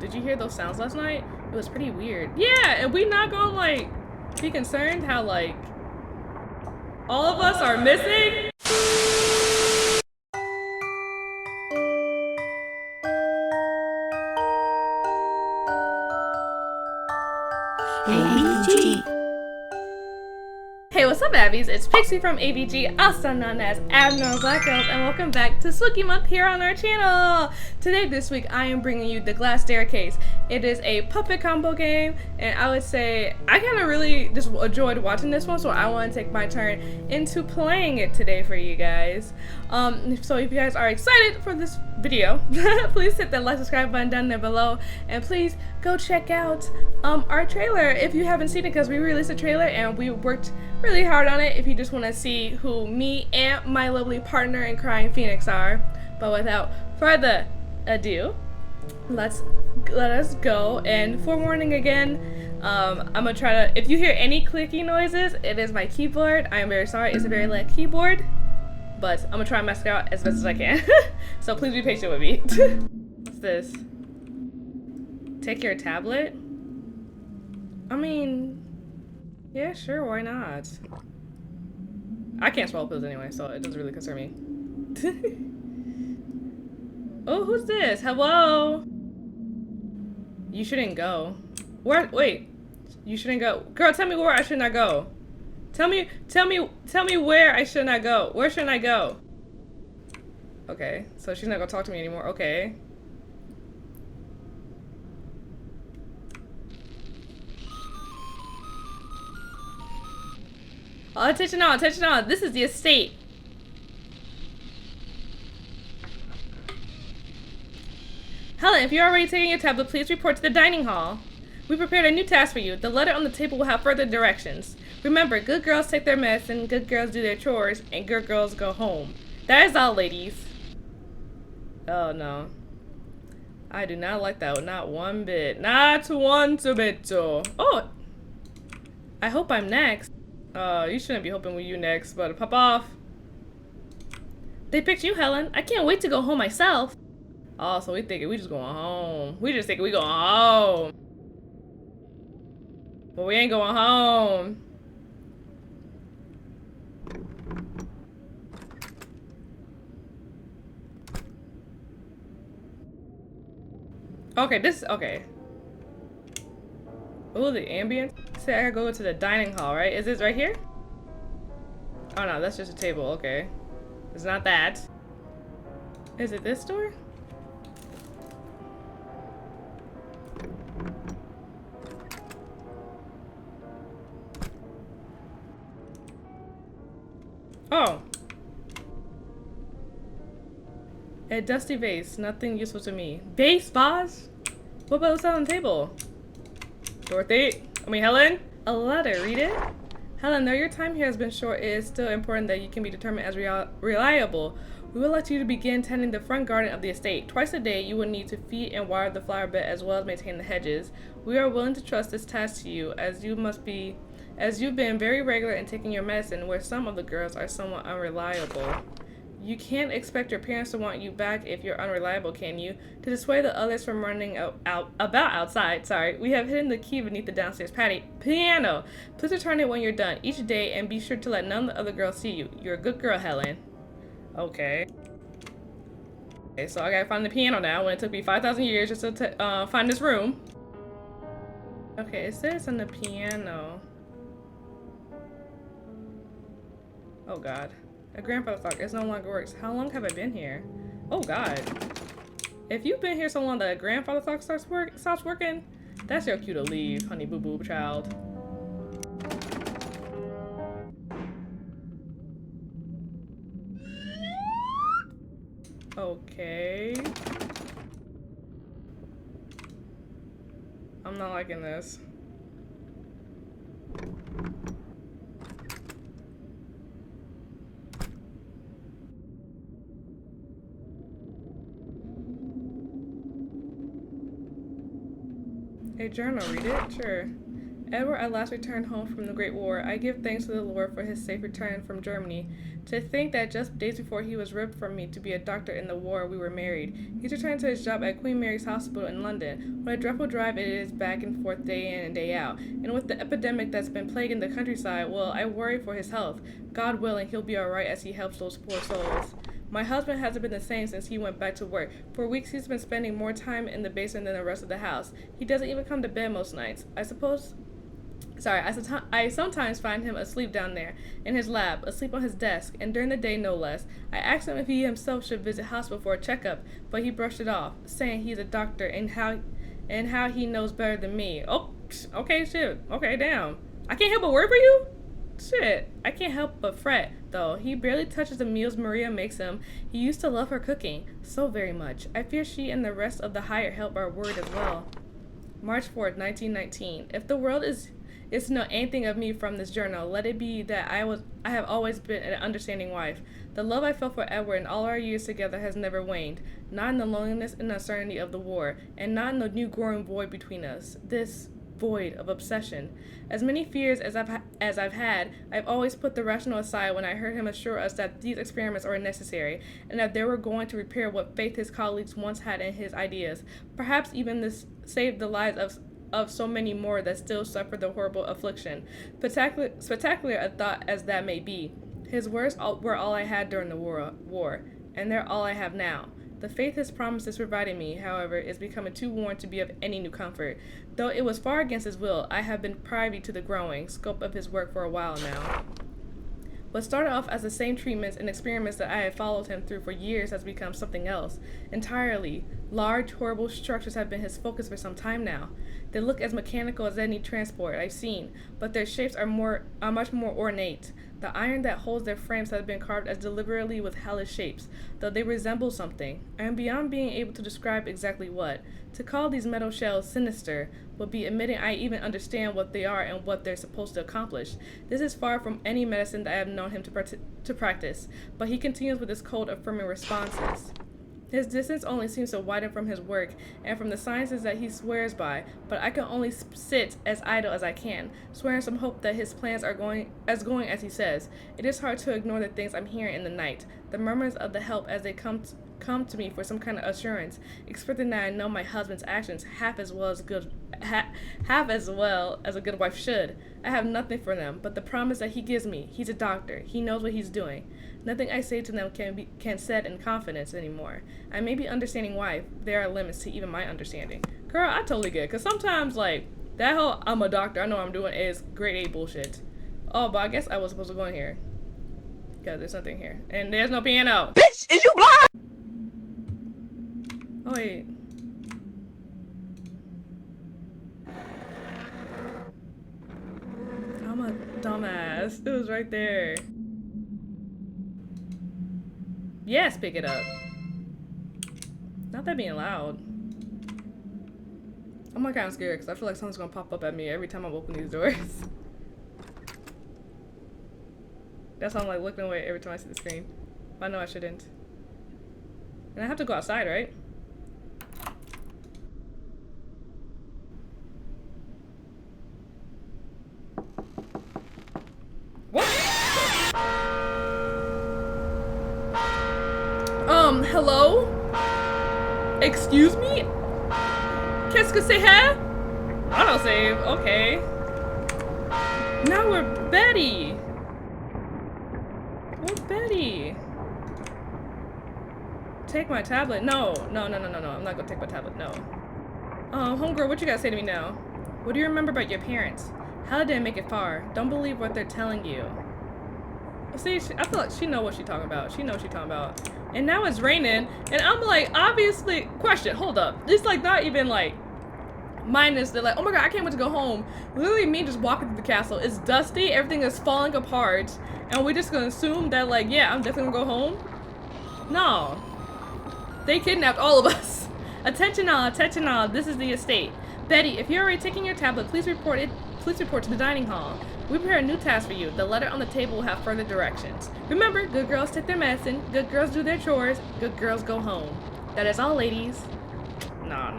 Did you hear those sounds last night? It was pretty weird. Yeah, and we not gonna like be concerned how like all of us are missing? ABG. Hey, what's up, Abbies? It's Pixie from ABG, also known as Abnormal Black Girls, and welcome back to Spooky Month here on our channel. Today, this week, I am bringing you The Glass Staircase. It is a puppet combo game, and I would say I kind of really just enjoyed watching this one, so I want to take my turn into playing it today for you guys. So if you guys are excited for this video, please hit that like, subscribe button down there below, and please go check out our trailer if you haven't seen it, because we released a trailer and we worked really hard on it if you just want to see who me and my lovely partner in crime Phoenix are. But without further ado, let us go. And forewarning again, I'm gonna try to, if you hear any clicky noises, it is my keyboard. I am very sorry, it's a very light keyboard, but I'm gonna try and mask it out as best as I can. So please be patient with me. What's this? Take your tablet? I mean, yeah, sure, why not? I can't swallow pills anyway, so it doesn't really concern me. Oh, who's this? Hello? You shouldn't go. Where? Wait. You shouldn't go. Girl, tell me where I should not go. Tell me where I should not go. Where should I go? Okay, so she's not gonna talk to me anymore. Okay. Oh, attention on, attention on. This is the estate. Helen, if you're already taking your tablet, please report to the dining hall. We prepared a new task for you. The letter on the table will have further directions. Remember, good girls take their medicine, good girls do their chores, and good girls go home. That is all, ladies. Oh, no. I do not like that. Not one bit. Not one bit. Oh! I hope I'm next. You shouldn't be hoping with you next, but pop off. They picked you, Helen. I can't wait to go home myself. Oh, so we thinking we just going home. We just thinking we going home. But we ain't going home. Okay, this, okay. Oh, the ambience. Say I gotta go to the dining hall, right? Is this right here? Oh no, that's just a table, okay. It's not that. Is it this door? Oh. A dusty vase, nothing useful to me. Vase, boss? What about what's on the table? Helen? A letter, read it? Helen, though your time here has been short, it is still important that you can be determined as reliable. We would like you to begin tending the front garden of the estate. Twice a day, you will need to feed and water the flower bed as well as maintain the hedges. We are willing to trust this task to you, as you've been very regular in taking your medicine, where some of the girls are somewhat unreliable. You can't expect your parents to want you back if you're unreliable, can you? To dissuade the others from running about outside, we have hidden the key beneath the downstairs piano. Please return it when you're done each day, and be sure to let none of the other girls see you. You're a good girl, Helen. Okay. Okay, so I gotta find the piano now, when it took me 5,000 years just to find this room. Okay, it says on the piano. Oh God. A grandfather clock, it no longer works. How long have I been here? Oh God. If you've been here so long that a grandfather clock stops working, that's your cue to leave, honey boo boo child. Okay. I'm not liking this. A journal, read it? Sure. Edward at last returned home from the Great War. I give thanks to the Lord for his safe return from Germany. To think that just days before he was ripped from me to be a doctor in the war, we were married. He's returned to his job at Queen Mary's Hospital in London. What a dreadful drive it is back and forth day in and day out. And with the epidemic that's been plaguing the countryside, well, I worry for his health. God willing, he'll be alright as he helps those poor souls. My husband hasn't been the same since he went back to work. For weeks he's been spending more time in the basement than the rest of the house. He doesn't even come to bed most nights. I sometimes find him asleep down there, in his lab, asleep on his desk, and during the day no less. I asked him if he himself should visit hospital for a checkup, but he brushed it off, saying he's a doctor and how he knows better than me. Oh, okay, shit. Okay, damn. I can't help but worry for you? Shit. I can't help but fret, though. He barely touches the meals Maria makes him. He used to love her cooking, so very much. I fear she and the rest of the hired help are worried as well. March 4th, 1919. If the world is to know anything of me from this journal, let it be that I have always been an understanding wife. The love I felt for Edward in all our years together has never waned, not in the loneliness and uncertainty of the war, and not in the new growing void between us. This void of obsession. As many fears as I've had, I've always put the rational aside when I heard him assure us that these experiments are necessary, and that they were going to repair what faith his colleagues once had in his ideas. Perhaps even this saved the lives of so many more that still suffer the horrible affliction. Spectacular a thought as that may be, his words were all I had during the war, and they're all I have now. The faith his promises provided me, however, is becoming too worn to be of any new comfort. Though it was far against his will, I have been privy to the growing scope of his work for a while now. What started off as the same treatments and experiments that I had followed him through for years has become something else entirely. Large, horrible structures have been his focus for some time now. They look as mechanical as any transport I've seen, but their shapes are much more ornate. The iron that holds their frames has been carved as deliberately with hellish shapes, though they resemble something. I am beyond being able to describe exactly what. To call these metal shells sinister would be admitting I even understand what they are and what they're supposed to accomplish. This is far from any medicine that I have known him to practice, but he continues with his cold, affirming responses. His distance only seems to widen from his work and from the sciences that he swears by, but I can only sit as idle as I can, swearing some hope that his plans are going as he says. It is hard to ignore the things I'm hearing in the night, the murmurs of the help as they come to me for some kind of assurance, expecting that I know my husband's actions half as well as a good wife should. I have nothing for them but the promise that he gives me. He's a doctor. He knows what he's doing. Nothing I say to them can said in confidence anymore. I may be understanding wife. There are limits to even my understanding. Girl, I totally get it. Because sometimes, like, that whole I'm a doctor, I know what I'm doing is grade A bullshit. Oh, but I guess I was supposed to go in here. Because there's nothing here. And there's no piano. Bitch, is you blind? Oh, wait. I'm a dumbass. It was right there. Yes, pick it up. Not that being loud. I'm kind of scared because I feel like something's gonna pop up at me every time I open these doors. That's why I'm like looking away every time I see the screen. But I know I shouldn't. And I have to go outside, right? What? Hello? Excuse me? Qu'est-ce que c'est here? Autosave, okay. Now we're Betty. Where's Betty? Take my tablet? No. I'm not gonna take my tablet, no. Homegirl, what you gotta say to me now? What do you remember about your parents? How did they make it far? Don't believe what they're telling you. See, I feel like she knows what she's talking about. She knows what she's talking about. And now it's raining, and I'm like, obviously, question, hold up. It's like not even like, minus the like, oh my god, I can't wait to go home. Literally me just walking through the castle. It's dusty, everything is falling apart, and we're just gonna assume that like, yeah, I'm definitely gonna go home? No. They kidnapped all of us. Attention all, this is the estate. Betty, if you're already taking your tablet, please report to the dining hall. We prepare a new task for you. The letter on the table will have further directions. Remember, good girls take their medicine, good girls do their chores, good girls go home. That is all, ladies. No.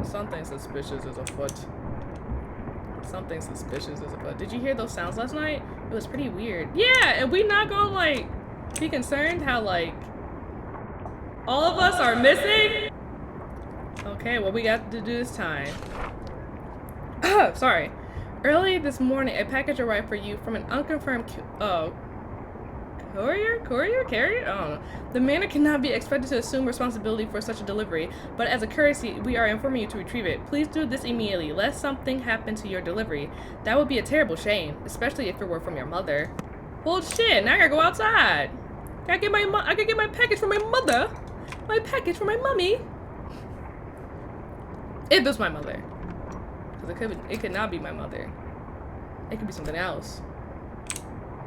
Something suspicious is afoot. Something suspicious is about. Did you hear those sounds last night? It was pretty weird. Yeah, and we not gonna like be concerned how like all of us are missing? Okay, what we got to do this time? Sorry. Early this morning, a package arrived for you from an unconfirmed carrier? I don't know. The manor cannot be expected to assume responsibility for such a delivery, but as a courtesy, we are informing you to retrieve it. Please do this immediately, lest something happen to your delivery. That would be a terrible shame, especially if it were from your mother. Well, shit, now I gotta go outside. I gotta get my package from my mother. My package from my mummy. If it's my mother. Because it could not be my mother. It could be something else.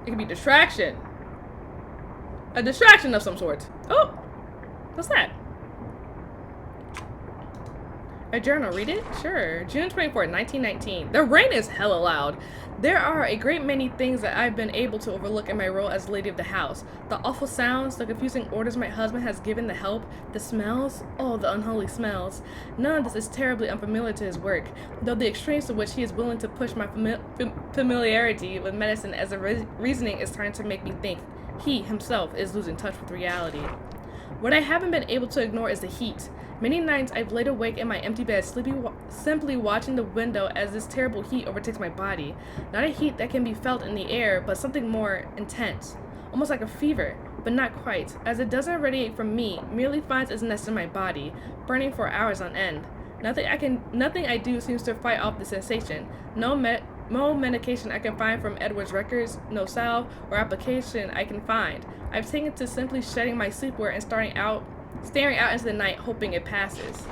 It could be distraction. A distraction of some sort. Oh! What's that? A journal, read it? Sure. June 24th, 1919. The rain is hella loud. There are a great many things that I've been able to overlook in my role as lady of the house. The awful sounds, the confusing orders my husband has given the help, the smells, oh, the unholy smells. None of this is terribly unfamiliar to his work, though the extremes to which he is willing to push my familiarity with medicine as a reasoning is starting to make me think he, himself, is losing touch with reality. What I haven't been able to ignore is the heat. Many nights I've laid awake in my empty bed, simply watching the window as this terrible heat overtakes my body. Not a heat that can be felt in the air, but something more intense. Almost like a fever, but not quite, as it doesn't radiate from me, merely finds its nest in my body, burning for hours on end. Nothing I do seems to fight off the sensation. No medication I can find from Edward's records, no salve or application I can find. I've taken to simply shedding my sleepwear and staring out into the night, hoping it passes.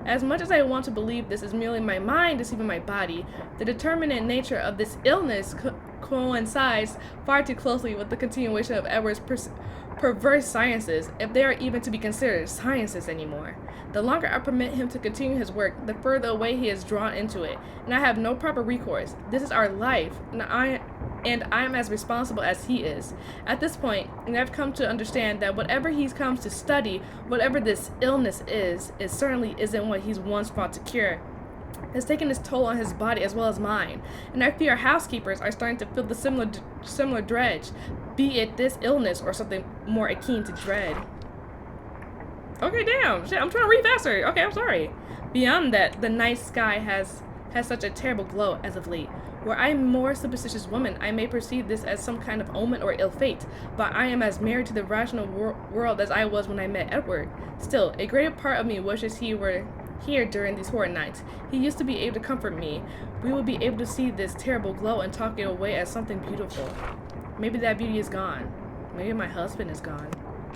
As much as I want to believe this is merely my mind deceiving my body, the determinate nature of this illness coincides far too closely with the continuation of Edward's perverse sciences, if they are even to be considered sciences anymore. The longer I permit him to continue his work, the further away he is drawn into it, and I have no proper recourse. This is our life, and I am as responsible as he is. At this point, and I've come to understand that whatever he comes to study, whatever this illness is, it certainly isn't what he's once fought to cure. It's taken its toll on his body as well as mine, and I fear housekeepers are starting to feel the similar dread, be it this illness or something more akin to dread. Okay, damn, shit, I'm trying to read faster. Okay, I'm sorry. Beyond that, the night sky has such a terrible glow as of late. Were I a more superstitious woman, I may perceive this as some kind of omen or ill fate, but I am as married to the rational world as I was when I met Edward. Still, a greater part of me wishes he were here during these horrid nights. He used to be able to comfort me. We would be able to see this terrible glow and talk it away as something beautiful. Maybe that beauty is gone. Maybe my husband is gone.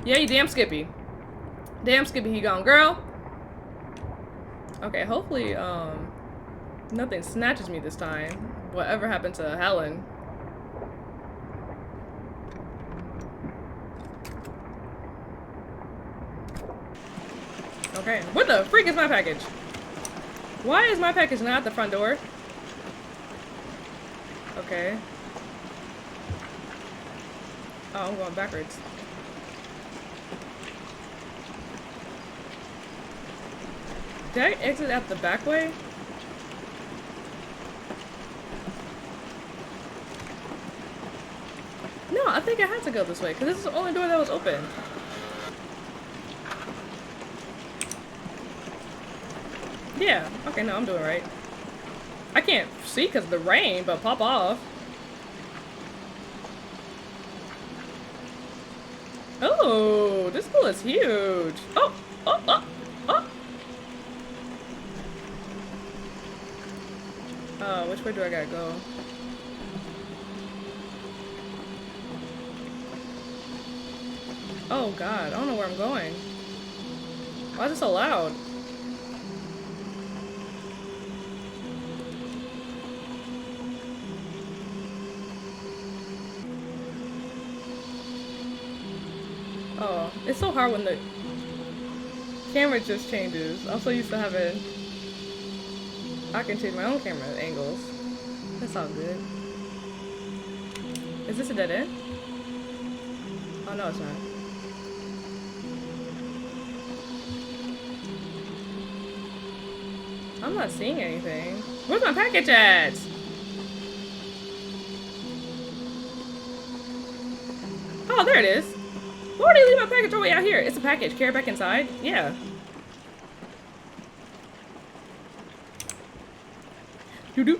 Yeah, you damn Skippy. Damn Skippy, he gone, girl. Okay, hopefully, nothing snatches me this time. Whatever happened to Helen? Okay, what the freak is my package? Why is my package not at the front door? Okay. Oh, I'm going backwards. Did I exit out the back way? No, I think I had to go this way, because this is the only door that was open. Yeah, okay, no, I'm doing right. I can't see because of the rain, but pop off. Oh, this pool is huge. Oh, oh, oh, oh. Which way do I gotta go? Oh god, I don't know where I'm going. Why is it so loud? Oh, it's so hard when the camera just changes. I'm so used to having... I can change my own camera angles. That's all good. Is this a dead end? Oh no, it's not. I'm not seeing anything. Where's my package at? Oh, there it is. Why did you leave my package all the way out here? It's a package. Carry it back inside? Yeah. Do.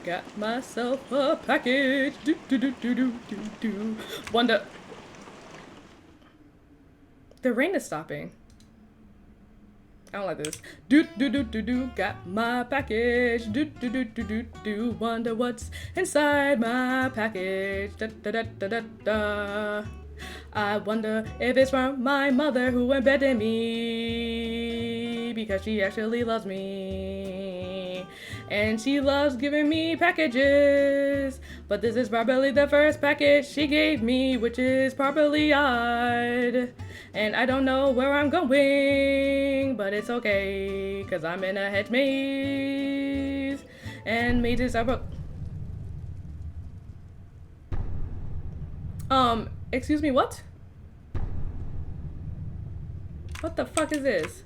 Got myself a package. Do. Wonder. The rain is stopping. I don't like this. Do. Got my package. Do. Wonder what's inside my package. Da. I wonder if it's from my mother who embedded me because she actually loves me. And she loves giving me packages. But this is probably the first package she gave me, which is probably odd. And I don't know where I'm going, but it's okay, cause I'm in a hedge maze. And mazes are excuse me, what? What the fuck is this?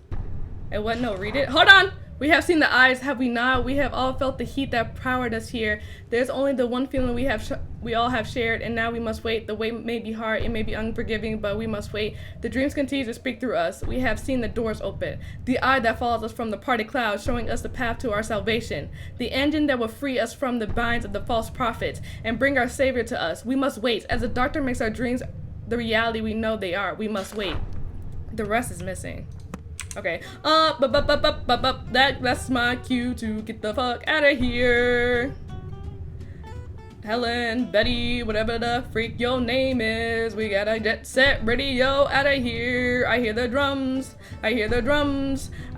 And what? No, read it. Hold on! We have seen the eyes, have we not? We have all felt the heat that powered us here. There's only the one feeling we all have shared, and now we must wait. The wait may be hard, it may be unforgiving, but we must wait. The dreams continue to speak through us. We have seen the doors open. The eye that follows us from the party cloud, showing us the path to our salvation. The engine that will free us from the binds of the false prophets and bring our savior to us. We must wait. As the doctor makes our dreams the reality we know they are, we must wait. The rest is missing. Okay, that's my cue to get the fuck out of here. Helen, Betty, whatever the freak your name is, we gotta get set radio out of here. I hear the drums, I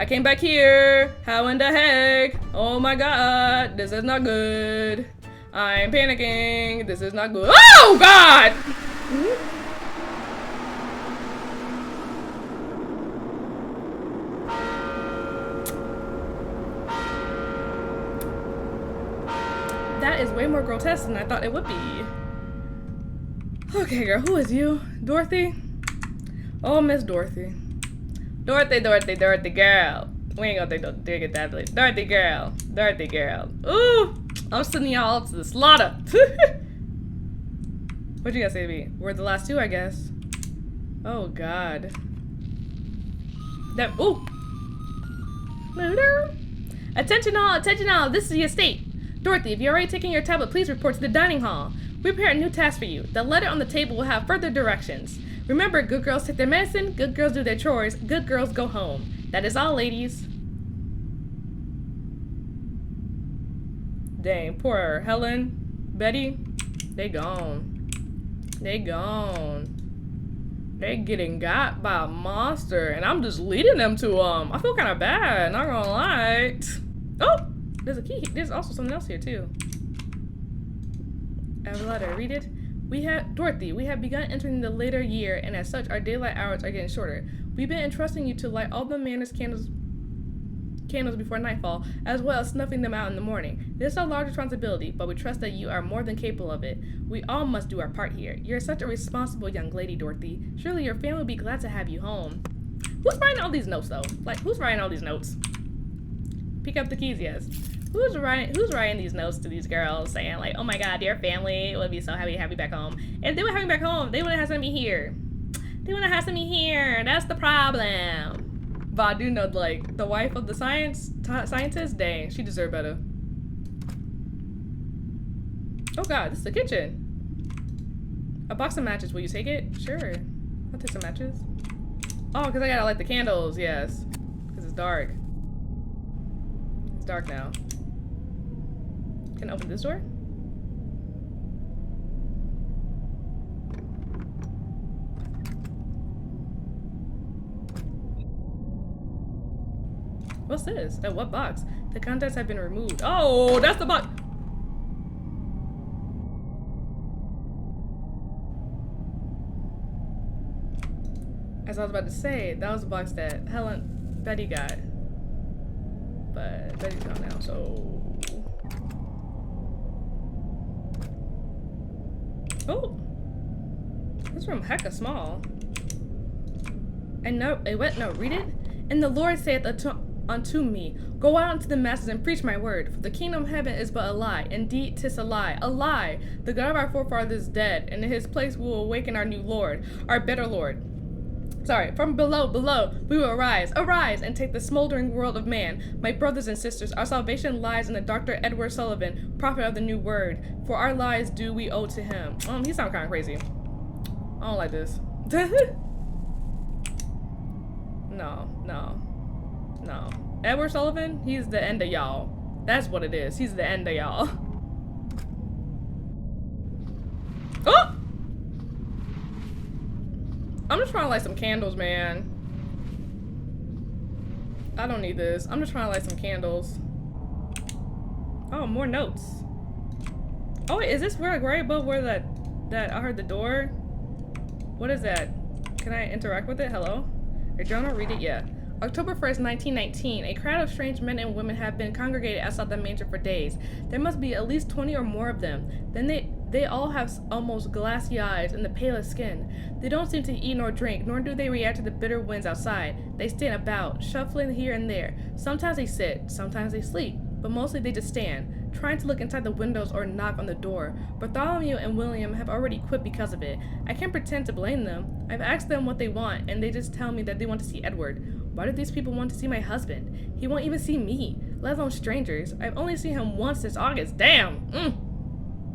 came back here, how in the heck? Oh my god, this is not good. I'm panicking, this is not good. Oh god! That is way more grotesque than I thought it would be. Okay, girl, who is you? Dorothy? Oh, Miss Dorothy. Dorothy, girl. We ain't gonna dig it that late. Dorothy, girl. Ooh, I'm sending y'all to the slaughter. What you gotta say to me? We're the last two, I guess. Oh, God. Ooh. Attention all, this is the estate. Dorothy, if you're already taking your tablet, please report to the dining hall. We prepared a new task for you. The letter on the table will have further directions. Remember, good girls take their medicine, good girls do their chores, good girls go home. That is all, ladies. Dang, poor Helen, Betty, they gone. They getting got by a monster, and I'm just leading them to I feel kind of bad, not gonna lie. Oh! There's a key. There's also something else here too. I have a letter. Read it. Dorothy, we have begun entering the later year, and as such, our daylight hours are getting shorter. We've been entrusting you to light all the manor's candles before nightfall, as well as snuffing them out in the morning. This is a large responsibility, but we trust that you are more than capable of it. We all must do our part here. You're such a responsible young lady, Dorothy. Surely your family will be glad to have you home. Who's writing all these notes, though? Like, who's writing all these notes? Pick up the keys, yes. Who's writing these notes to these girls saying like, oh my god, dear family would be so happy to have you back home. And if they would have me back home, they wouldn't have sent me here. That's the problem. But I do know, like, the wife of the scientist, dang, she deserved better. Oh god, this is the kitchen. A box of matches, will you take it? Sure. I'll take some matches. Oh, because I gotta light the candles, yes. Because it's dark. It's dark now. Can I open this door? What's this? Oh, what box? The contents have been removed. Oh, that's the box. As I was about to say, that was the box that Betty got. But Betty's gone now, so... Oh! This room hecka small. And no, read it. And the Lord saith unto me. Go out unto the masses and preach my word. For the kingdom of heaven is but a lie. Indeed, 'tis a lie. A lie. The God of our forefathers is dead, and in his place we will awaken our new Lord, our better Lord. From below, we will arise, and take the smoldering world of man. My brothers and sisters, our salvation lies in the Dr. Edward Sullivan, prophet of the new word. For our lives do we owe to him. He sounds kind of crazy. I don't like this. No. Edward Sullivan, he's the end of y'all. That's what it is. He's the end of y'all. Oh! I'm just trying to light some candles, man. I don't need this. I'm just trying to light some candles. Oh, more notes. Oh, wait, is this where, right above where that I heard the door? What is that? Can I interact with it? Hello? Your journal? Read it? Yeah. October 1st, 1919. A crowd of strange men and women have been congregated outside the manger for days. There must be at least 20 or more of them. Then they all have almost glassy eyes and the palest skin. They don't seem to eat nor drink, nor do they react to the bitter winds outside. They stand about, shuffling here and there. Sometimes they sit, sometimes they sleep, but mostly they just stand, trying to look inside the windows or knock on the door. Bartholomew and William have already quit because of it. I can't pretend to blame them. I've asked them what they want, and they just tell me that they want to see Edward. Why do these people want to see my husband? He won't even see me, let alone strangers. I've only seen him once since August. Damn!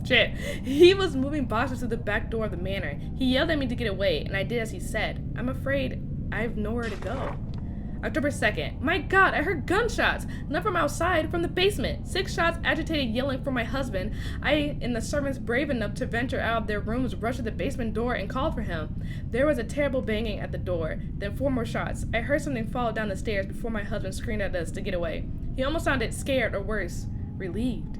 Shit. He was moving boxes through the back door of the manor. He yelled at me to get away, and I did as he said. I'm afraid I have nowhere to go. October 2nd. My God, I heard gunshots. Not from outside, from the basement. 6 shots, agitated, yelling for my husband. I and the servants brave enough to venture out of their rooms rushed to the basement door and called for him. There was a terrible banging at the door. Then 4 more shots. I heard something fall down the stairs before my husband screamed at us to get away. He almost sounded scared or worse, relieved.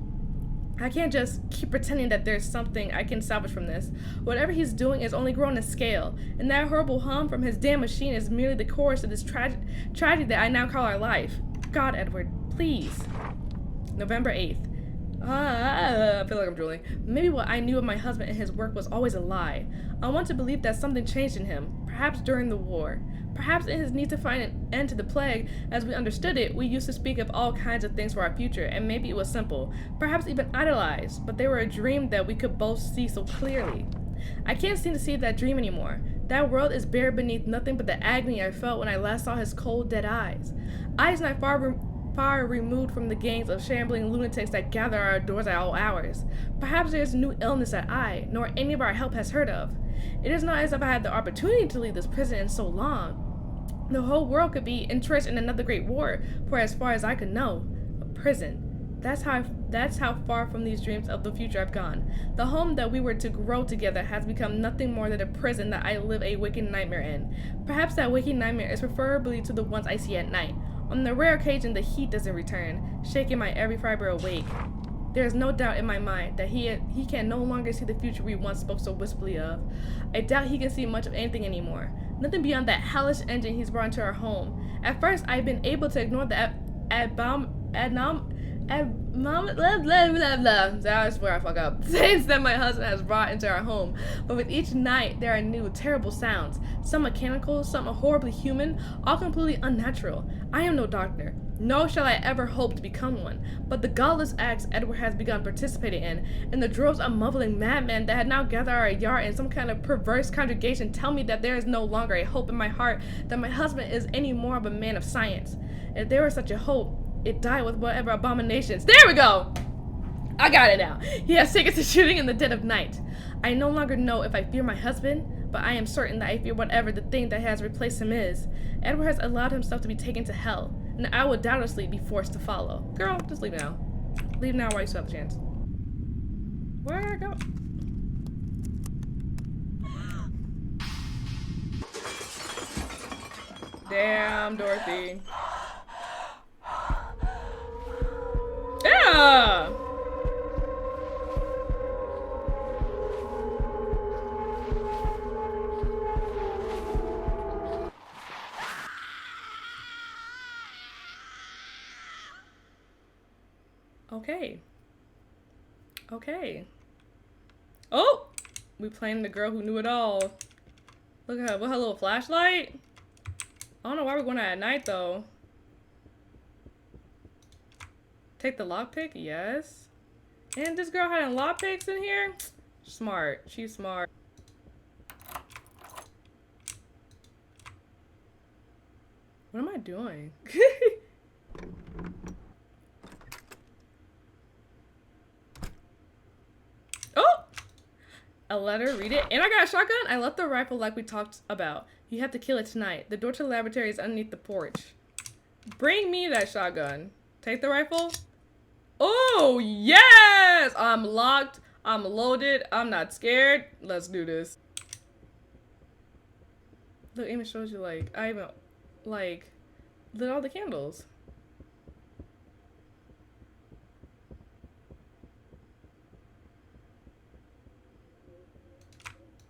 I can't just keep pretending that there's something I can salvage from this. Whatever he's doing is only growing to scale, and that horrible hum from his damn machine is merely the chorus of this tragedy that I now call our life. God, Edward, please. November 8th. I feel like I'm drooling. Maybe what I knew of my husband and his work was always a lie. I want to believe that something changed in him, perhaps during the war. Perhaps in his need to find an end to the plague, as we understood it, we used to speak of all kinds of things for our future, and maybe it was simple, perhaps even idolized, but they were a dream that we could both see so clearly. I can't seem to see that dream anymore. That world is buried beneath nothing but the agony I felt when I last saw his cold, dead eyes. Eyes not far removed from the gangs of shambling lunatics that gather at our doors at all hours. Perhaps there is a new illness that I, nor any of our help has heard of. It is not as if I had the opportunity to leave this prison in so long. The whole world could be entrenched in another great war, for as far as I could know, a prison. That's how far from these dreams of the future I've gone. The home that we were to grow together has become nothing more than a prison that I live a waking nightmare in. Perhaps that waking nightmare is preferably to the ones I see at night. On the rare occasion the heat doesn't return, shaking my every fiber awake. There is no doubt in my mind that he can no longer see the future we once spoke so wistfully of. I doubt he can see much of anything anymore. Nothing beyond that hellish engine he's brought into our home. At first, I've been able to ignore the that's where I fuck up. Things that my husband has brought into our home. But with each night, there are new, terrible sounds. Some mechanical, some horribly human, all completely unnatural. I am no doctor. Nor shall I ever hope to become one. But the godless acts Edward has begun participating in, and the droves of mumbling madmen that had now gathered our yard in some kind of perverse congregation tell me that there is no longer a hope in my heart that my husband is any more of a man of science. If there was such a hope, it died with whatever abominations. There we go! I got it now. He has taken to shooting in the dead of night. I no longer know if I fear my husband, but I am certain that I fear whatever the thing that has replaced him is. Edward has allowed himself to be taken to hell, and I will doubtlessly be forced to follow. Girl, just leave now. Leave now while you still have a chance. Where did I go? Damn, Dorothy. Yeah! Okay. Oh! We playing the girl who knew it all. Look at her with her little flashlight. I don't know why we're going out at night though. Take the lockpick? Yes. And this girl hiding lockpicks in here? Smart. She's smart. What am I doing? Oh! A letter, read it. And I got a shotgun? I left the rifle like we talked about. You have to kill it tonight. The door to the laboratory is underneath the porch. Bring me that shotgun. Take the rifle. Oh, yes! I'm locked. I'm loaded. I'm not scared. Let's do this. Look, it even shows you, like, I even, like, lit all the candles.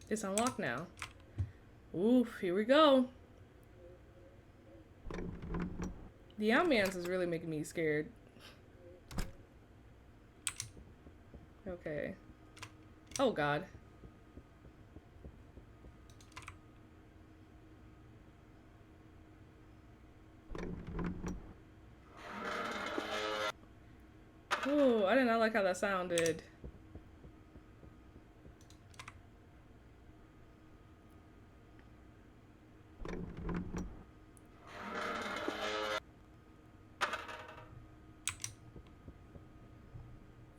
It's unlocked now. Oof, here we go. The ambiance is really making me scared. Okay. Oh, God. Ooh, I did not like how that sounded.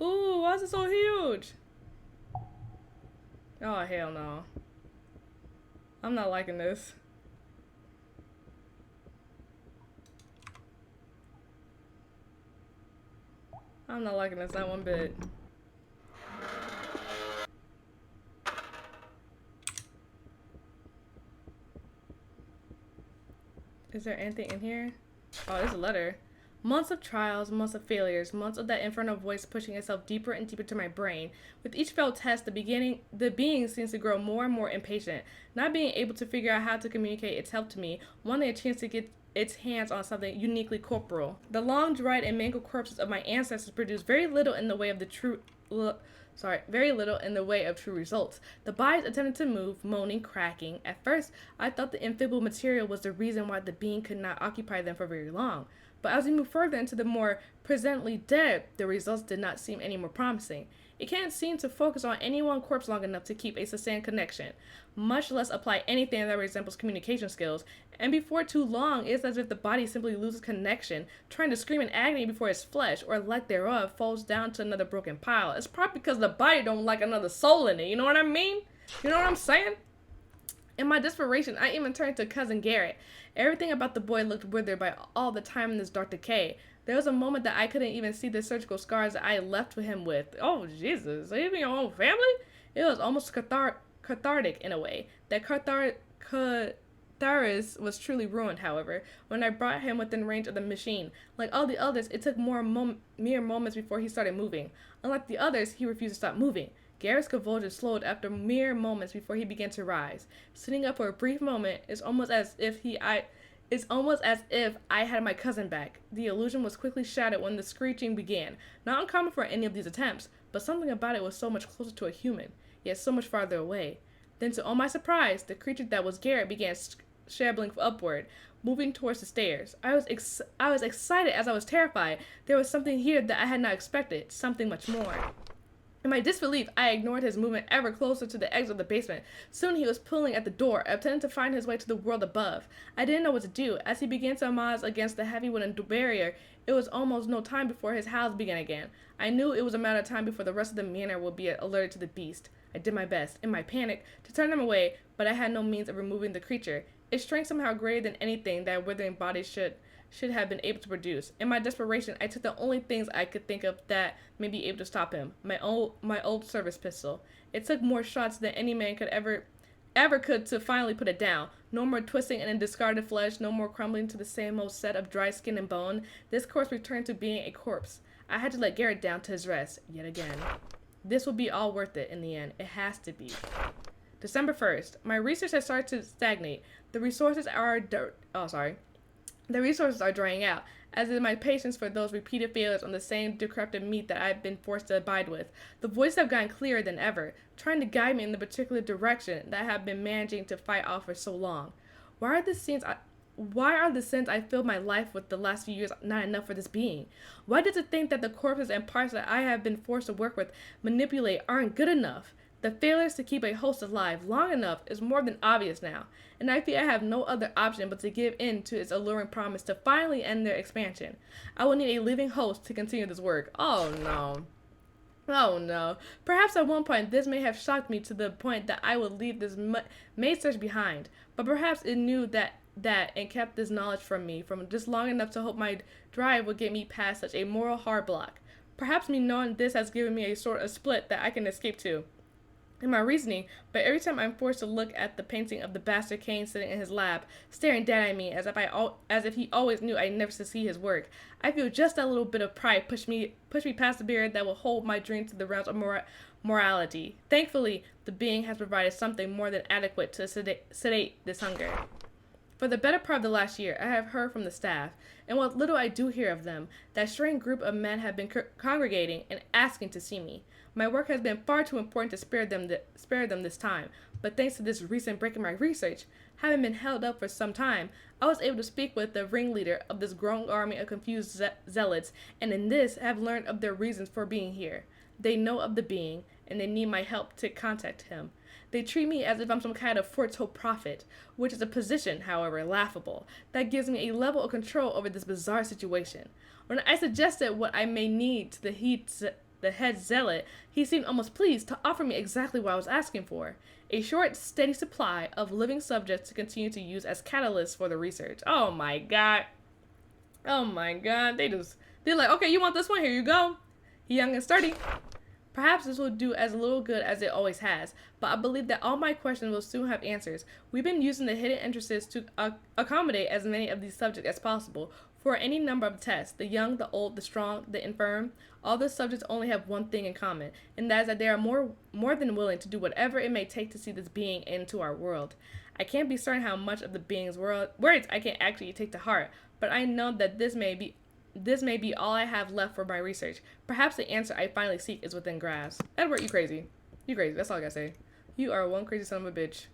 Ooh, why is it so huge? Oh, hell no. I'm not liking this. I'm not liking this, not one bit. Is there anything in here? Oh, there's a letter. Months of trials, months of failures, months of that infernal voice pushing itself deeper and deeper to my brain. With each failed test, the being seems to grow more and more impatient. Not being able to figure out how to communicate its help to me, wanting a chance to get its hands on something uniquely corporal. The long, dried, and mangled corpses of my ancestors produced very little in the way of true results. The bodies attempted to move, moaning, cracking. At first, I thought the inflammable material was the reason why the being could not occupy them for very long. But as we moved further into the more presently dead, the results did not seem any more promising. It can't seem to focus on any one corpse long enough to keep a sustained connection, much less apply anything that resembles communication skills, and before too long, it's as if the body simply loses connection, trying to scream in agony before its flesh, or lack thereof, falls down to another broken pile. It's probably because the body don't like another soul in it, you know what I mean? You know what I'm saying? In my desperation, I even turned to Cousin Garrett. Everything about the boy looked withered by all the time in this dark decay. There was a moment that I couldn't even see the surgical scars that I had left him with. Oh, Jesus. Even your own family? It was almost cathartic in a way. That catharsis was truly ruined, however, when I brought him within range of the machine. Like all the others, it took mere moments before he started moving. Unlike the others, he refused to stop moving. Garrett's convulsions slowed after mere moments before he began to rise. Sitting up for a brief moment, it's almost as if I had my cousin back. The illusion was quickly shattered when the screeching began. Not uncommon for any of these attempts, but something about it was so much closer to a human, yet so much farther away. Then, to all my surprise, the creature that was Garrett began shambling upward, moving towards the stairs. I was excited as I was terrified. There was something here that I had not expected, something much more. In my disbelief, I ignored his movement ever closer to the exit of the basement. Soon he was pulling at the door, attempting to find his way to the world above. I didn't know what to do. As he began to amass against the heavy wooden barrier, it was almost no time before his howls began again. I knew it was a matter of time before the rest of the manor would be alerted to the beast. I did my best, in my panic, to turn him away, but I had no means of removing the creature. Its strength somehow greater than anything that withering body should have been able to produce. In my desperation, I took the only things I could think of that may be able to stop him. My old service pistol. It took more shots than any man could ever could to finally put it down. No more twisting in discarded flesh, no more crumbling to the same old set of dry skin and bone. This corpse returned to being a corpse. I had to let Garrett down to his rest, yet again. This will be all worth it in the end. It has to be. December 1st. My research has started to stagnate. The resources are drying out, as is my patience for those repeated failures on the same decrepit meat that I've been forced to abide with. The voices have gotten clearer than ever, trying to guide me in the particular direction that I have been managing to fight off for so long. Why Why are the sins I filled my life with the last few years not enough for this being? Why does it think that the corpses and parts that I have been forced to work with, manipulate, aren't good enough? The failures to keep a host alive long enough is more than obvious now, and I feel I have no other option but to give in to its alluring promise to finally end their expansion. I will need a living host to continue this work. Oh no. Oh no. Perhaps at one point this may have shocked me to the point that I would leave this maid search behind, but perhaps it knew that and kept this knowledge from me from just long enough to hope my drive would get me past such a moral hard block. Perhaps me knowing this has given me a sort of split that I can escape to in my reasoning, but every time I'm forced to look at the painting of the bastard Cain sitting in his lab, staring dead at me as if he always knew I'd never see his work, I feel just that little bit of pride push me past the barrier that will hold my dream to the realms of morality. Thankfully, the being has provided something more than adequate to sedate this hunger. For the better part of the last year, I have heard from the staff, and what little I do hear of them, that strange group of men have been congregating and asking to see me. My work has been far too important to spare them this time, but thanks to this recent break in my research, having been held up for some time, I was able to speak with the ringleader of this growing army of confused zealots, and in this have learned of their reasons for being here. They know of the being, and they need my help to contact him. They treat me as if I'm some kind of foretold prophet, which is a position, however, laughable, that gives me a level of control over this bizarre situation. When I suggested what I may need to the head zealot, he seemed almost pleased to offer me exactly what I was asking for, a short, steady supply of living subjects to continue to use as catalysts for the research. Oh my god. Oh my god. They're like, okay, you want this one? Here you go. Young and sturdy. Perhaps this will do as little good as it always has, but I believe that all my questions will soon have answers. We've been using the hidden interests to accommodate as many of these subjects as possible for any number of tests. The young, the old, the strong, the infirm, all the subjects only have one thing in common, and that is that they are more than willing to do whatever it may take to see this being into our world. I can't be certain how much of the being's words I can actually take to heart, but I know that this may be all I have left for my research. Perhaps the answer I finally seek is within grasp. Edward, you crazy. You crazy. That's all I gotta say. You are one crazy son of a bitch.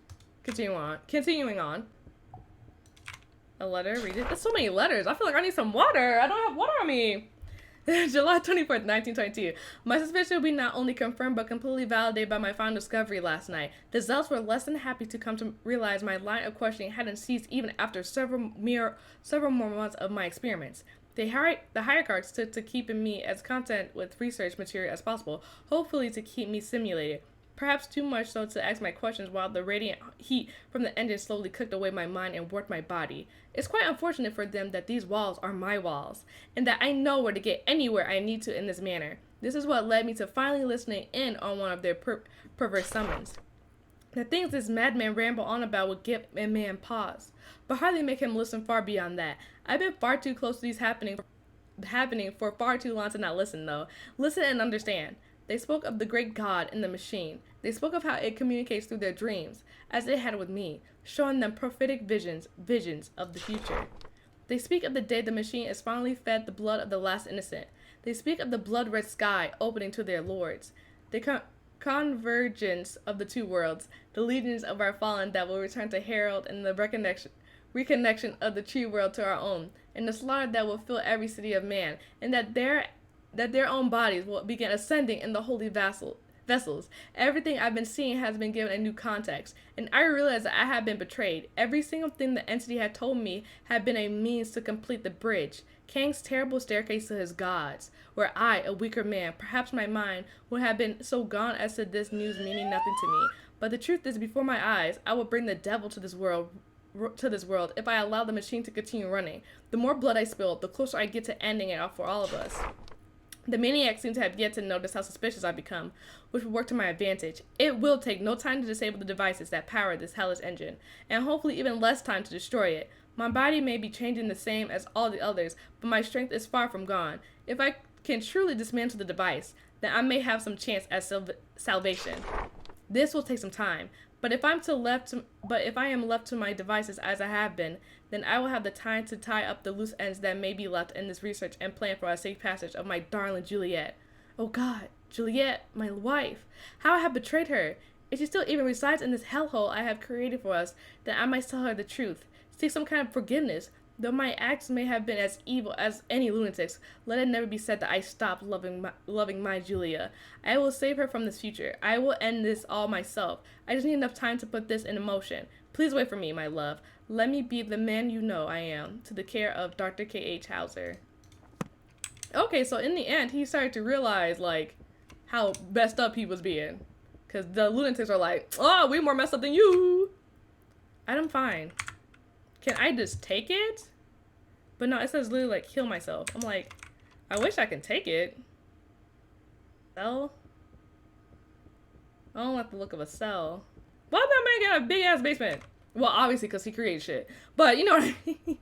Continuing on. A letter. Read it. There's so many letters. I feel like I need some water. I don't have water on me. July 24th, 1922. My suspicion will be not only confirmed but completely validated by my final discovery last night. The zealots were less than happy to come to realize my line of questioning hadn't ceased even after several more months of my experiments. The hierarchs took to keeping me as content with research material as possible, hopefully to keep me simulated. Perhaps too much so to ask my questions while the radiant heat from the engine slowly cooked away my mind and warped my body. It's quite unfortunate for them that these walls are my walls, and that I know where to get anywhere I need to in this manner. This is what led me to finally listening in on one of their perverse summons. The things this madman ramble on about would give a man pause, but hardly make him listen far beyond that. I've been far too close to these happening for far too long to not listen, though. Listen and understand. They spoke of the great God in the machine. They spoke of how it communicates through their dreams, as it had with me, showing them prophetic visions of the future. They speak of the day the machine is finally fed the blood of the last innocent. They speak of the blood-red sky opening to their lords. The convergence of the two worlds, the legions of our fallen that will return to herald in the reconnection of the true world to our own, and the slaughter that will fill every city of man, and that their own bodies will begin ascending in the holy vessels. Everything I've been seeing has been given a new context, and I realized that I had been betrayed. Every single thing the entity had told me had been a means to complete the bridge, Kang's terrible staircase to his gods, where I, a weaker man, perhaps my mind, would have been so gone as to this news meaning nothing to me. But the truth is, before my eyes, I will bring the devil to this world if I allow the machine to continue running. The more blood I spill, the closer I get to ending it off for all of us. The maniacs seem to have yet to notice how suspicious I've become, which will work to my advantage. It will take no time to disable the devices that power this hellish engine, and hopefully even less time to destroy it. My body may be changing the same as all the others, but my strength is far from gone. If I can truly dismantle the device, then I may have some chance at salvation. This will take some time, but if I am left to my devices as I have been, then I will have the time to tie up the loose ends that may be left in this research and plan for a safe passage of my darling Juliet. Oh God, Juliet, my wife! How I have betrayed her! If she still even resides in this hellhole I have created for us, then I might tell her the truth. seek some kind of forgiveness. Though my acts may have been as evil as any lunatic's, let it never be said that I stopped loving my Julia. I will save her from this future. I will end this all myself. I just need enough time to put this in motion. Please wait for me, my love. Let me be the man you know I am. To the care of Dr. K.H. Hauser. Okay, so in the end, he started to realize, like, how messed up he was being. Because the lunatics are like, oh, we more messed up than you. I'm fine. Can I just take it? But no, it says literally like heal myself. I'm like, I wish I could take it. Cell? I don't like the look of a cell. Why did that man get a big ass basement? Well, obviously because he created shit. But you know what I mean?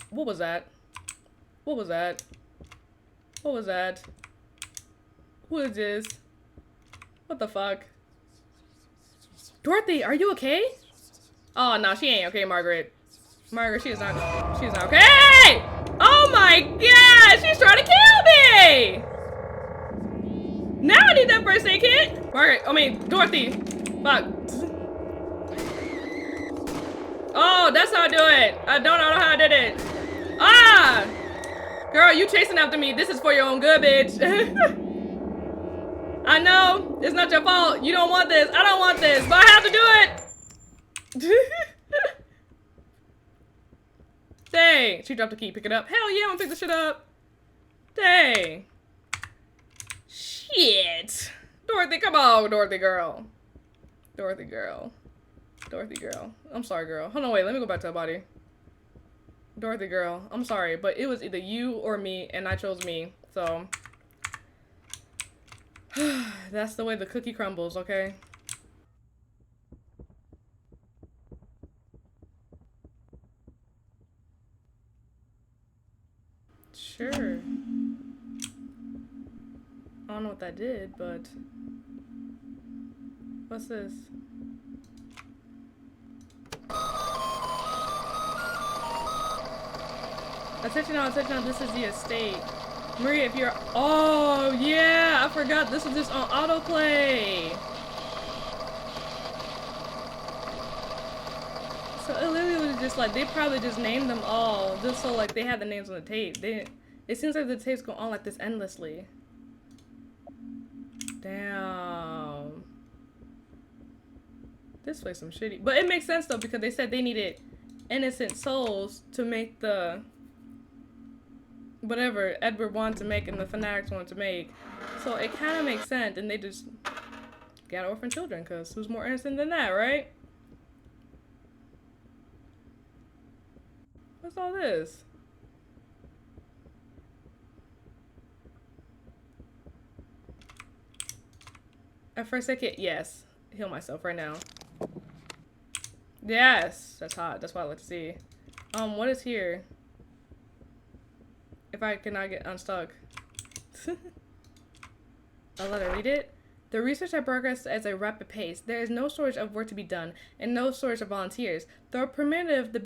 What was that? What was that? What was that? Who is this? What the fuck? Dorothy, are you okay? Oh, no, she ain't okay, Margaret. Margaret, she's not okay! Oh my god, she's trying to kill me! Now I need that first aid kit! Dorothy. Fuck. Oh, that's how I do it. I don't know how I did it. Ah! Girl, you chasing after me. This is for your own good, bitch. I know. It's not your fault. You don't want this. I don't want this. But I have to do it. Dang. She dropped the key. Pick it up. Hell yeah, I'm gonna pick this shit up. Dang. Shit. Dorothy, come on, Dorothy girl. Dorothy girl. Dorothy girl. I'm sorry, girl. Hold on, wait. Let me go back to the body. Dorothy girl, I'm sorry, but it was either you or me, and I chose me, so that's the way the cookie crumbles, okay? Sure. I don't know what that did, but what's this? Attention, this is the estate. Maria, if you're... Oh, yeah, I forgot this is just on autoplay. So it literally was just like, they probably just named them all just so like they had the names on the tape. It seems like the tapes go on like this endlessly. Damn. This place some shitty. But it makes sense though because they said they needed innocent souls to make the... whatever Edward wanted to make and the fanatics wanted to make. So it kind of makes sense, and they just got orphan children, because who's more innocent than that, right? What's all this? At first I can't, yes. Heal myself right now. Yes! That's hot, that's what I like to see. What is here? If I cannot get unstuck. I'll let her read it. The research has progressed at a rapid pace. There is no shortage of work to be done, and no shortage of volunteers. Though primitive, the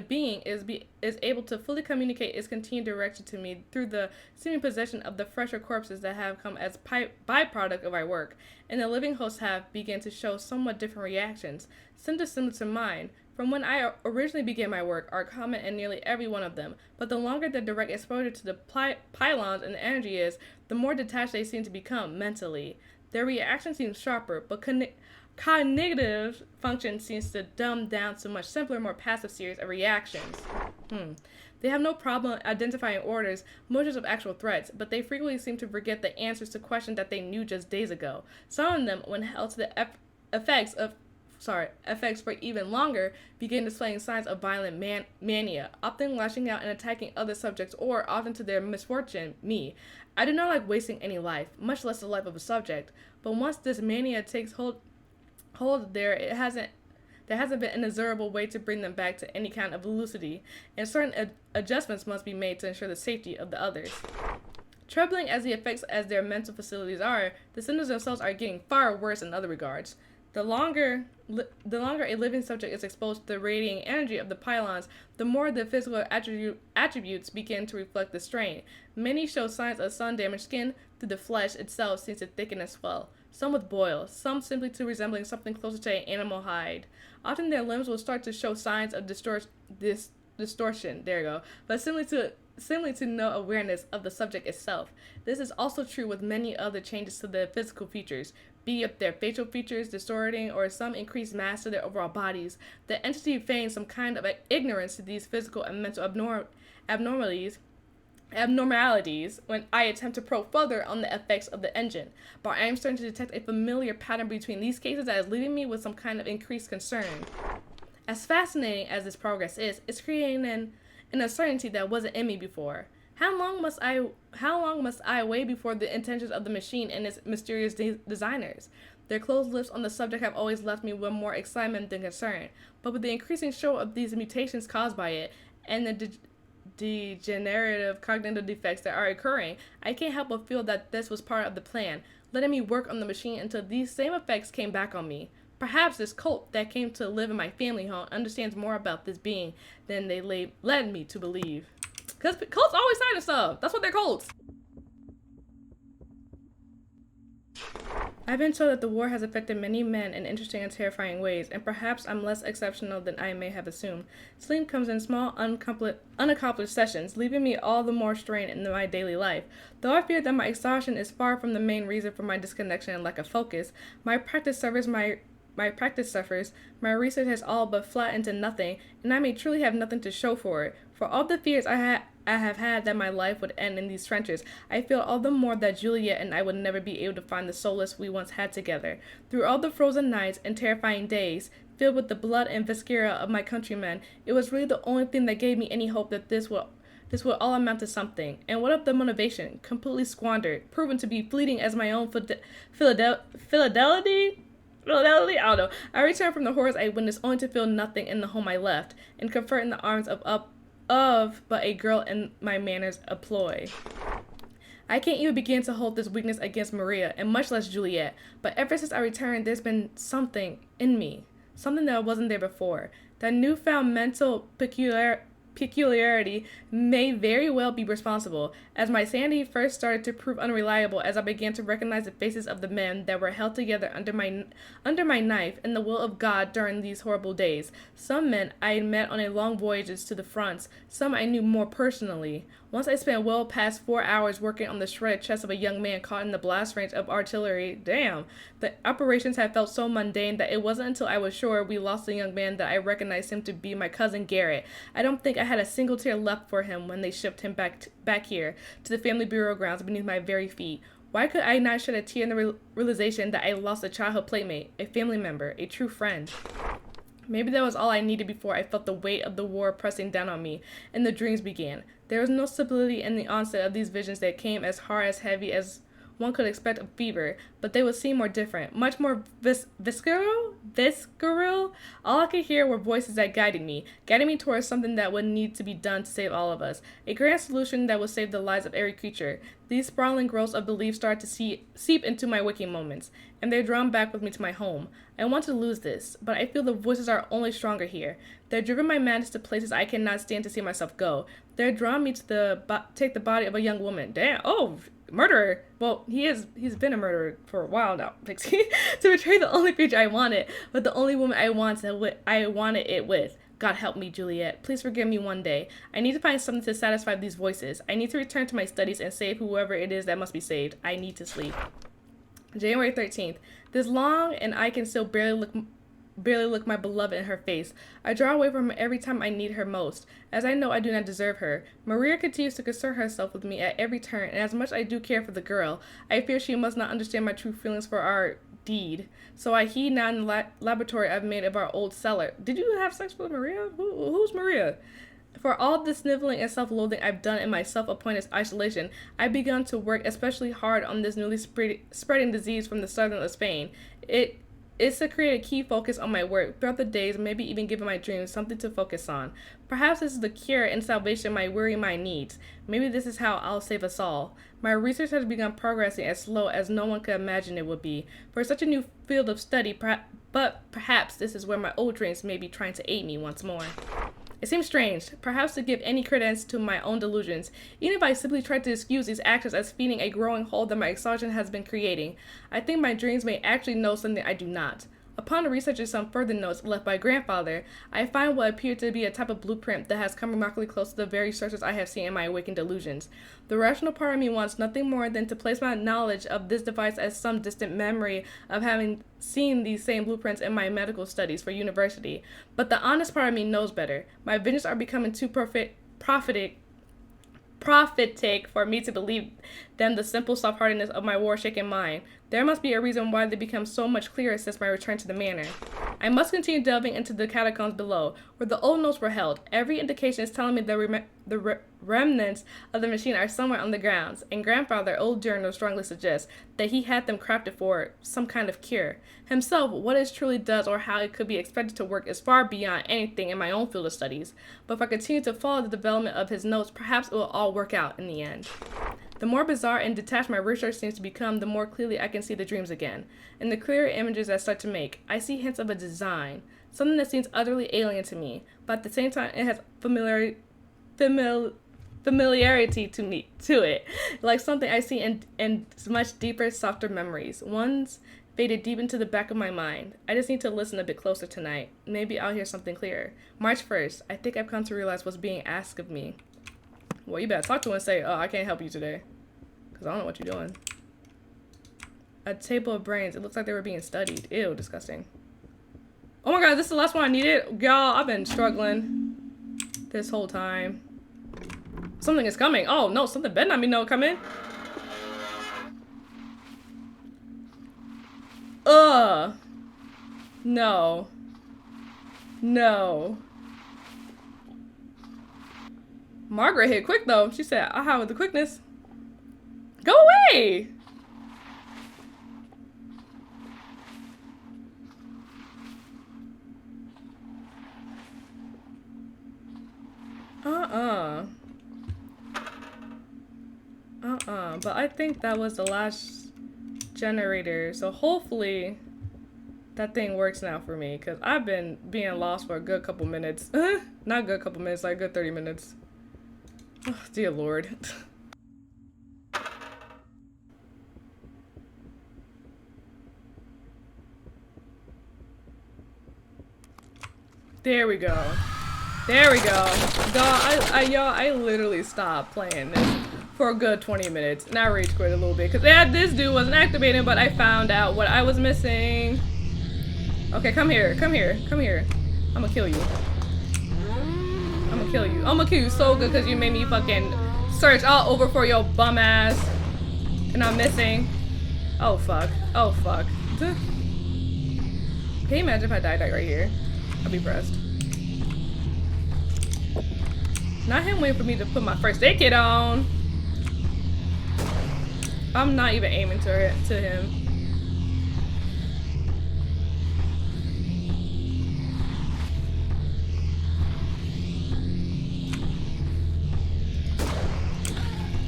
being is able to fully communicate its continued direction to me through the seeming possession of the fresher corpses that have come as byproduct of our work, and the living hosts have begun to show somewhat different reactions, some similar to mine. From when I originally began my work are common in nearly every one of them, but the longer the direct exposure to the pylons and the energy is, the more detached they seem to become mentally. Their reaction seems sharper, but cognitive function seems to dumb down to a much simpler, more passive series of reactions. They have no problem identifying orders, motives of actual threats, but they frequently seem to forget the answers to questions that they knew just days ago. Some of them, when held to the effects for even longer, begin displaying signs of violent mania, often lashing out and attacking other subjects, or often to their misfortune, me. I do not like wasting any life, much less the life of a subject, but once this mania takes hold there hasn't been an inexorable way to bring them back to any kind of lucidity, and certain adjustments must be made to ensure the safety of the others. Troubling as the effects as their mental facilities are, the symptoms themselves are getting far worse in other regards. The longer a living subject is exposed to the radiating energy of the pylons, the more the physical attributes begin to reflect the strain. Many show signs of sun-damaged skin through the flesh itself seems to thicken and swell. Some with boils, some simply to resembling something closer to an animal hide. Often their limbs will start to show signs of distortion. There you go. But similarly to no awareness of the subject itself. This is also true with many other changes to their physical features, be it their facial features distorting or some increased mass to their overall bodies. The entity feigns some kind of ignorance to these physical and mental abnormalities when I attempt to probe further on the effects of the engine, but I am starting to detect a familiar pattern between these cases that is leaving me with some kind of increased concern. As fascinating as this progress is, it's creating an uncertainty that wasn't in me before. How long must I wait before the intentions of the machine and its mysterious designers? Their closed lips on the subject have always left me with more excitement than concern, but with the increasing show of these mutations caused by it, and the degenerative cognitive defects that are occurring, I can't help but feel that this was part of the plan, letting me work on the machine until these same effects came back on me. Perhaps this cult that came to live in my family home understands more about this being than they led me to believe. Because cults always sign stuff. That's what they're cults. I've been told that the war has affected many men in interesting and terrifying ways, and perhaps I'm less exceptional than I may have assumed. Sleep comes in small, unaccomplished sessions, leaving me all the more strained in my daily life. Though I fear that my exhaustion is far from the main reason for my disconnection and lack of focus, my practice suffers, my research has all but flattened to nothing, and I may truly have nothing to show for it. For all the fears I have had that my life would end in these trenches, I feel all the more that Juliet and I would never be able to find the solace we once had together. Through all the frozen nights and terrifying days, filled with the blood and viscera of my countrymen, it was really the only thing that gave me any hope that this will all amount to something. And what of the motivation? Completely squandered, proven to be fleeting as my own fidelity? I don't know. I returned from the horrors I witnessed only to feel nothing in the home I left, and comfort in the arms of but a girl in my manners a ploy. I can't even begin to hold this weakness against Maria, and much less Juliet, but ever since I returned, there's been something in me, something that wasn't there before. That newfound mental peculiarity may very well be responsible, as my sanity first started to prove unreliable as I began to recognize the faces of the men that were held together under my knife in the will of God during these horrible days. Some men I had met on a long voyages to the fronts, some I knew more personally. Once I spent well past 4 hours working on the shredded chest of a young man caught in the blast range of artillery. Damn. The operations had felt so mundane that it wasn't until I was sure we lost the young man that I recognized him to be my cousin Garrett. I don't think I had a single tear left for him when they shipped him back here to the family burial grounds beneath my very feet. Why could I not shed a tear in the realization that I lost a childhood playmate, a family member, a true friend? Maybe that was all I needed before I felt the weight of the war pressing down on me, and the dreams began. There was no stability in the onset of these visions that came as hard as heavy as one could expect of fever, but they would seem more different, much more visceral. All I could hear were voices that guided me towards something that would need to be done to save all of us, a grand solution that would save the lives of every creature. These sprawling growths of belief started to seep into my waking moments, and they're drawn back with me to my home. I want to lose this, but I feel the voices are only stronger here. They're driven my madness to places I cannot stand to see myself go. They're drawn me to take the body of a young woman. Damn, murderer. Well, he's been a murderer for a while now, Pixie. To betray the only creature I wanted, but the only woman I wanted it with. God help me, Juliet. Please forgive me one day. I need to find something to satisfy these voices. I need to return to my studies and save whoever it is that must be saved. I need to sleep. January 13th. This long, and I can still barely look my beloved in her face. I draw away from her every time I need her most, as I know I do not deserve her. Maria continues to concern herself with me at every turn, and as much as I do care for the girl, I fear she must not understand my true feelings for our deed. So I heed not in the laboratory I've made of our old cellar. Did you have sex with Maria? Who's Maria? For all the sniveling and self-loathing I've done in my self-appointed isolation, I've begun to work especially hard on this newly spreading disease from the southern of Spain. is to create a key focus on my work throughout the days, maybe even giving my dreams something to focus on. Perhaps this is the cure and salvation my weary mind needs. Maybe this is how I'll save us all. My research has begun progressing as slow as no one could imagine it would be. For such a new field of study, but perhaps this is where my old dreams may be trying to aid me once more. It seems strange, perhaps to give any credence to my own delusions, even if I simply try to excuse these actions as feeding a growing hole that my exhaustion has been creating. I think my dreams may actually know something I do not. Upon researching some further notes left by grandfather, I find what appeared to be a type of blueprint that has come remarkably close to the very sources I have seen in my awakened delusions. The rational part of me wants nothing more than to place my knowledge of this device as some distant memory of having seen these same blueprints in my medical studies for university. But the honest part of me knows better. My visions are becoming too prophetic for me to believe them the simple soft-heartedness of my war-shaken mind. There must be a reason why they become so much clearer since my return to the manor. I must continue delving into the catacombs below, where the old notes were held. Every indication is telling me the remnants of the machine are somewhere on the grounds, and grandfather, old journal, strongly suggests that he had them crafted for some kind of cure. Himself, what it truly does or how it could be expected to work is far beyond anything in my own field of studies. But if I continue to follow the development of his notes, perhaps it will all work out in the end. The more bizarre and detached my research seems to become, the more clearly I can see the dreams again. In the clearer images I start to make, I see hints of a design, something that seems utterly alien to me, but at the same time it has familiarity to it, like something I see in much deeper, softer memories, ones faded deep into the back of my mind. I just need to listen a bit closer tonight. Maybe I'll hear something clearer. March 1st, I think I've come to realize what's being asked of me. Well, you better talk to him and say, oh, I can't help you today. Because I don't know what you're doing. A table of brains. It looks like they were being studied. Ew, disgusting. Oh my god, this is the last one I needed? Y'all, I've been struggling this whole time. Something is coming. Oh, no, something better not be coming. Ugh. No. No. Margaret hit quick though. She said, aha, with the quickness. Go away! But I think that was the last generator. So hopefully that thing works now for me. Because I've been being lost for a good couple minutes. Not a good couple minutes, like a good 30 minutes. Oh, dear Lord. There we go. There we go. Y'all, I literally stopped playing this for a good 20 minutes. And I rage quit a little bit. Because this dude wasn't activated, but I found out what I was missing. Okay, come here. Come here. Come here. I'm gonna kill you. I'm gonna kill you. I'm gonna kill you so good because you made me fucking search all over for your bum ass. And I'm missing. Oh, fuck. Oh, fuck. Can you imagine if I died right here? I'd be pressed. Not him waiting for me to put my first aid kit on. I'm not even aiming to him.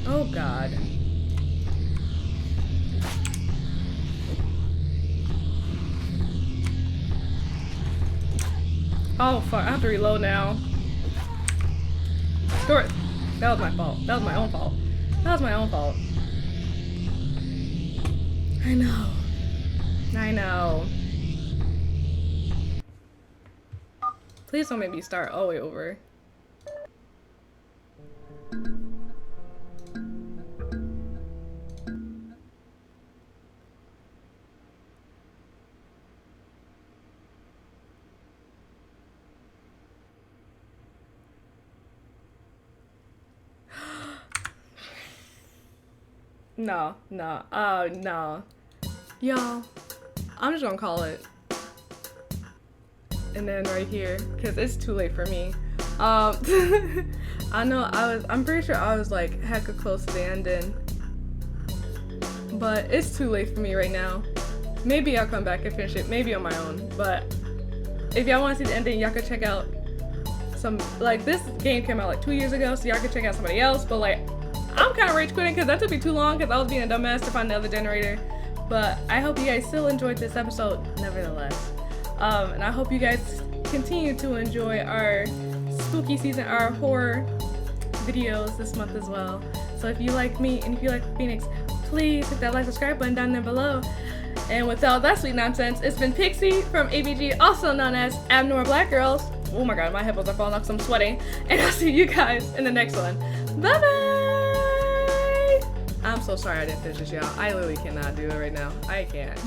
Oh God. Oh fuck, I have to reload now. That was my fault. That was my own fault. That was my own fault. I know. I know. Please don't make me start all the way over. No. No. Y'all, I'm just gonna call it. And then right here, because it's too late for me. I know I'm pretty sure I was like hecka close to the ending. But it's too late for me right now. Maybe I'll come back and finish it, maybe on my own. But if y'all want to see the ending, y'all can check out some, like, this game came out like 2 years ago, so y'all can check out somebody else. But like, I'm kind of rage quitting because that took me too long because I was being a dumbass to find the other generator. But I hope you guys still enjoyed this episode nevertheless. And I hope you guys continue to enjoy our spooky season, our horror videos this month as well. So if you like me and if you like Phoenix, please hit that like, subscribe button down there below. And with all that sweet nonsense, it's been Pixie from ABG, also known as Abnormal Black Girls. Oh my god, my headphones are falling off because I'm sweating. And I'll see you guys in the next one. Bye bye! I'm so sorry I didn't finish this, y'all. I literally cannot do it right now. I can't.